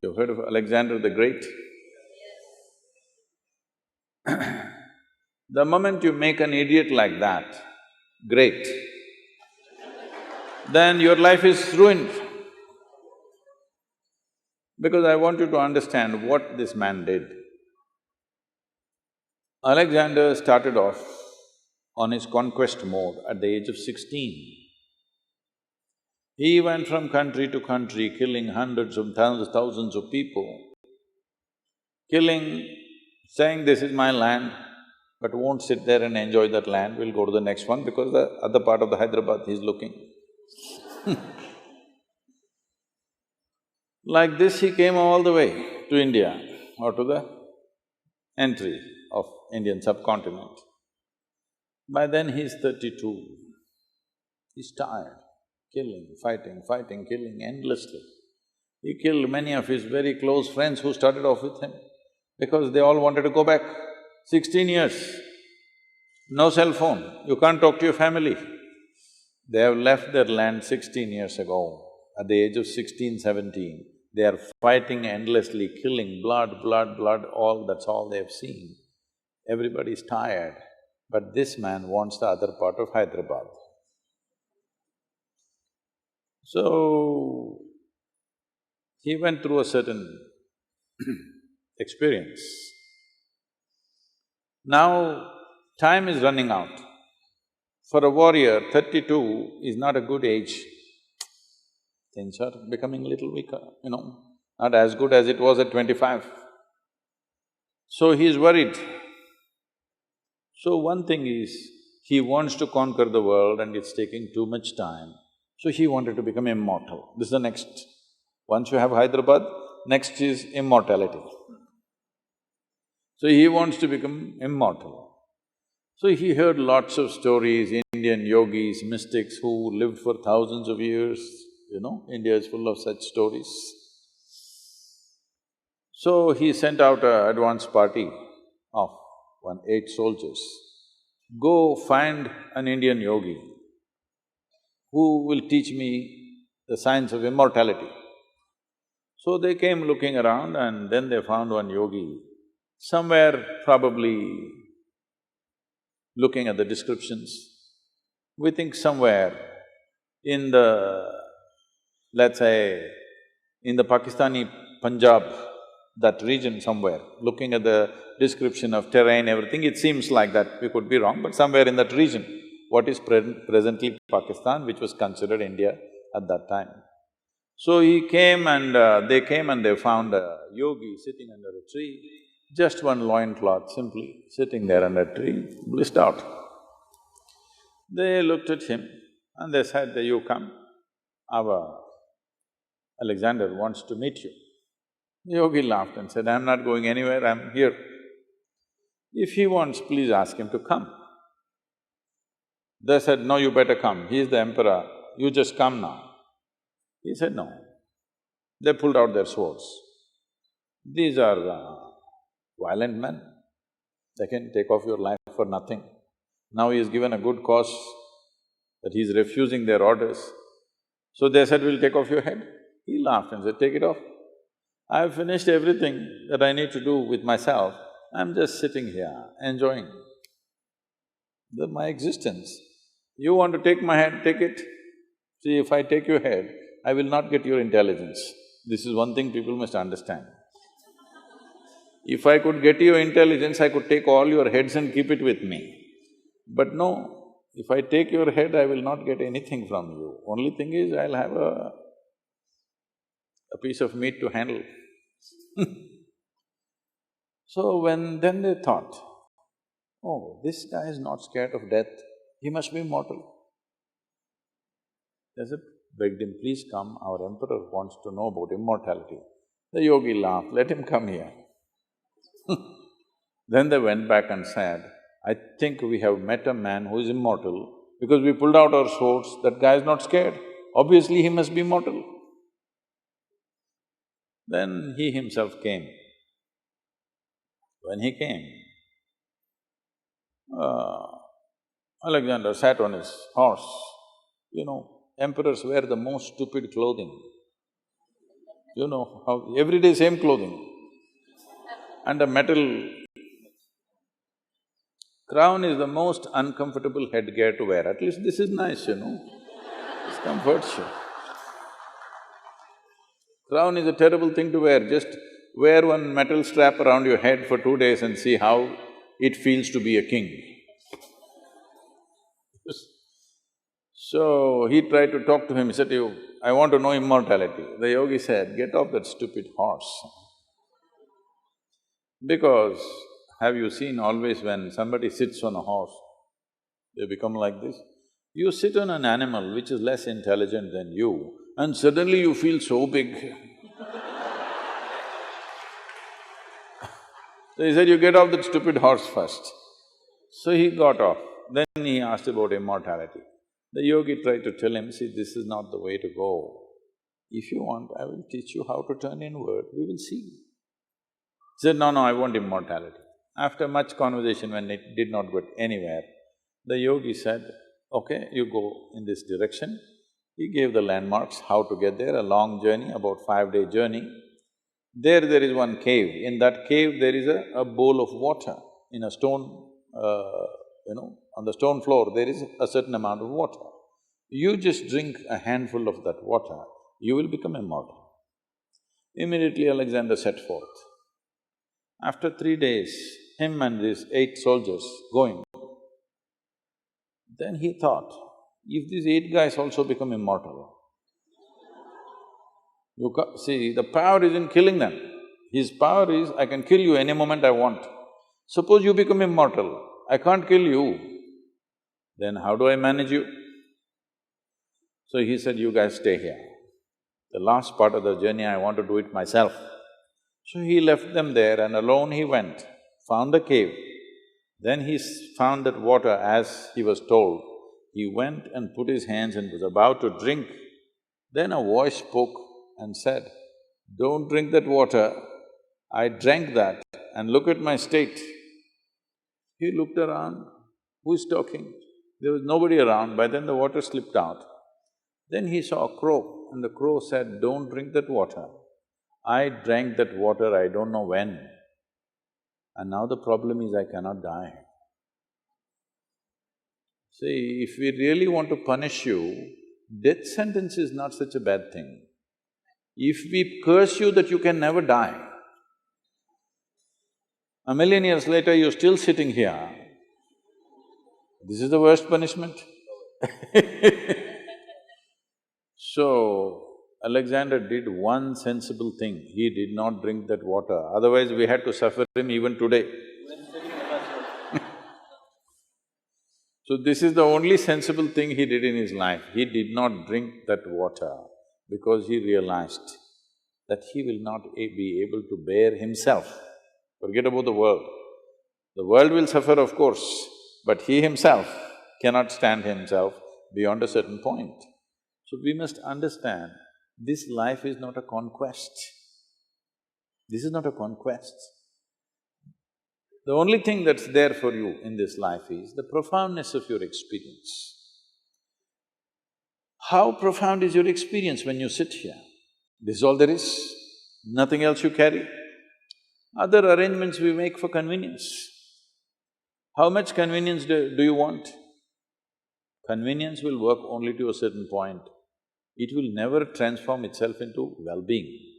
You've heard of Alexander the Great? The moment you make an idiot like that great, then your life is ruined. Because I want you to understand what this man did. Alexander started off on his conquest mode at the age of 16. He went from country to country, killing hundreds of thousands of people, killing, saying, this is my land, but won't sit there and enjoy that land, we'll go to the next one because the other part of the Hyderabad he's looking. Like this, he came all the way to India or to the entry of Indian subcontinent. By then he's 32. He's tired, killing, fighting, killing endlessly. He killed many of his very close friends who started off with him because they all wanted to go back. 16 years, no cell phone, you can't talk to your family. They have left their land 16 years ago. At the age of 16, 17, they are fighting endlessly, killing, blood, all… that's all they have seen. Everybody's tired, but this man wants the other part of Hyderabad. So, he went through a certain experience. Now, time is running out. For a warrior, 32 is not a good age. Things are becoming little weaker, not as good as it was at 25. So he's worried. So one thing is, he wants to conquer the world and it's taking too much time. So he wanted to become immortal. This is the next. Once you have Hyderabad, next is immortality. So he wants to become immortal. So he heard lots of stories, Indian yogis, mystics who lived for thousands of years, India is full of such stories. So he sent out an advance party of 8 soldiers. Go find an Indian yogi who will teach me the science of immortality. So they came looking around and then they found one yogi, somewhere probably looking at the descriptions. We think somewhere in the, let's say, in the Pakistani Punjab, that region somewhere, looking at the description of terrain, everything, it seems like that. We could be wrong, but somewhere in that region, what is presently Pakistan, which was considered India at that time. So he came and they came and they found a yogi sitting under a tree, just one loincloth simply sitting there under a tree, blissed out. They looked at him and they said, you come, our Alexander wants to meet you. Yogi laughed and said, I'm not going anywhere, I'm here. If he wants, please ask him to come. They said, no, you better come, he is the emperor, you just come now. He said, no. They pulled out their swords. These are violent men, they can take off your life for nothing. Now he is given a good cause that he is refusing their orders. So they said, we'll take off your head. He laughed and said, take it off. I've finished everything that I need to do with myself, I'm just sitting here, enjoying my existence. You want to take my head, take it. See, if I take your head, I will not get your intelligence. This is one thing people must understand. If I could get your intelligence, I could take all your heads and keep it with me. But no, if I take your head, I will not get anything from you. Only thing is, I'll have a piece of meat to handle. So then they thought, oh, this guy is not scared of death, he must be immortal. They said, begged him, please come, our emperor wants to know about immortality. The yogi laughed, let him come here. Then they went back and said, I think we have met a man who is immortal because we pulled out our swords, that guy is not scared, obviously he must be immortal. Then he himself came. When he came, Alexander sat on his horse. Emperors wear the most stupid clothing. You know how… every day same clothing and a metal… Crown is the most uncomfortable headgear to wear, at least this is nice, This comforts you. Crown is a terrible thing to wear, just wear one metal strap around your head for 2 days and see how it feels to be a king. So, he tried to talk to him, he said, I want to know immortality. The yogi said, get off that stupid horse. Because, have you seen always when somebody sits on a horse, they become like this? You sit on an animal which is less intelligent than you, and suddenly you feel so big. So he said, you get off that stupid horse first. So he got off. Then he asked about immortality. The yogi tried to tell him, see, this is not the way to go. If you want, I will teach you how to turn inward, we will see. He said, no, I want immortality. After much conversation, when it did not go anywhere, the yogi said, okay, you go in this direction. He gave the landmarks, how to get there, a long journey, about 5-day journey. There is one cave. In that cave, there is a bowl of water in a stone, on the stone floor, there is a certain amount of water. You just drink a handful of that water, you will become immortal. Immediately Alexander set forth. After 3 days, him and these 8 soldiers going, then he thought, if these 8 guys also become immortal, see, the power is in killing them. His power is, I can kill you any moment I want. Suppose you become immortal, I can't kill you, then how do I manage you? So he said, you guys stay here. The last part of the journey, I want to do it myself. So he left them there and alone he went, found the cave. Then he found that water as he was told. He went and put his hands and was about to drink. Then a voice spoke and said, don't drink that water. I drank that and look at my state. He looked around, who's talking? There was nobody around, by then the water slipped out. Then he saw a crow and the crow said, don't drink that water. I drank that water I don't know when, and now the problem is I cannot die. See, if we really want to punish you, death sentence is not such a bad thing. If we curse you that you can never die, a million years later you're still sitting here, this is the worst punishment. So, Alexander did one sensible thing, he did not drink that water, otherwise we had to suffer him even today. So this is the only sensible thing he did in his life, he did not drink that water because he realized that he will not be able to bear himself. Forget about the world. The world will suffer, of course, but he himself cannot stand himself beyond a certain point. So we must understand, this life is not a conquest. This is not a conquest. The only thing that's there for you in this life is the profoundness of your experience. How profound is your experience when you sit here? This is all there is, nothing else you carry. Other arrangements we make for convenience. How much convenience do you want? Convenience will work only to a certain point. It will never transform itself into well-being.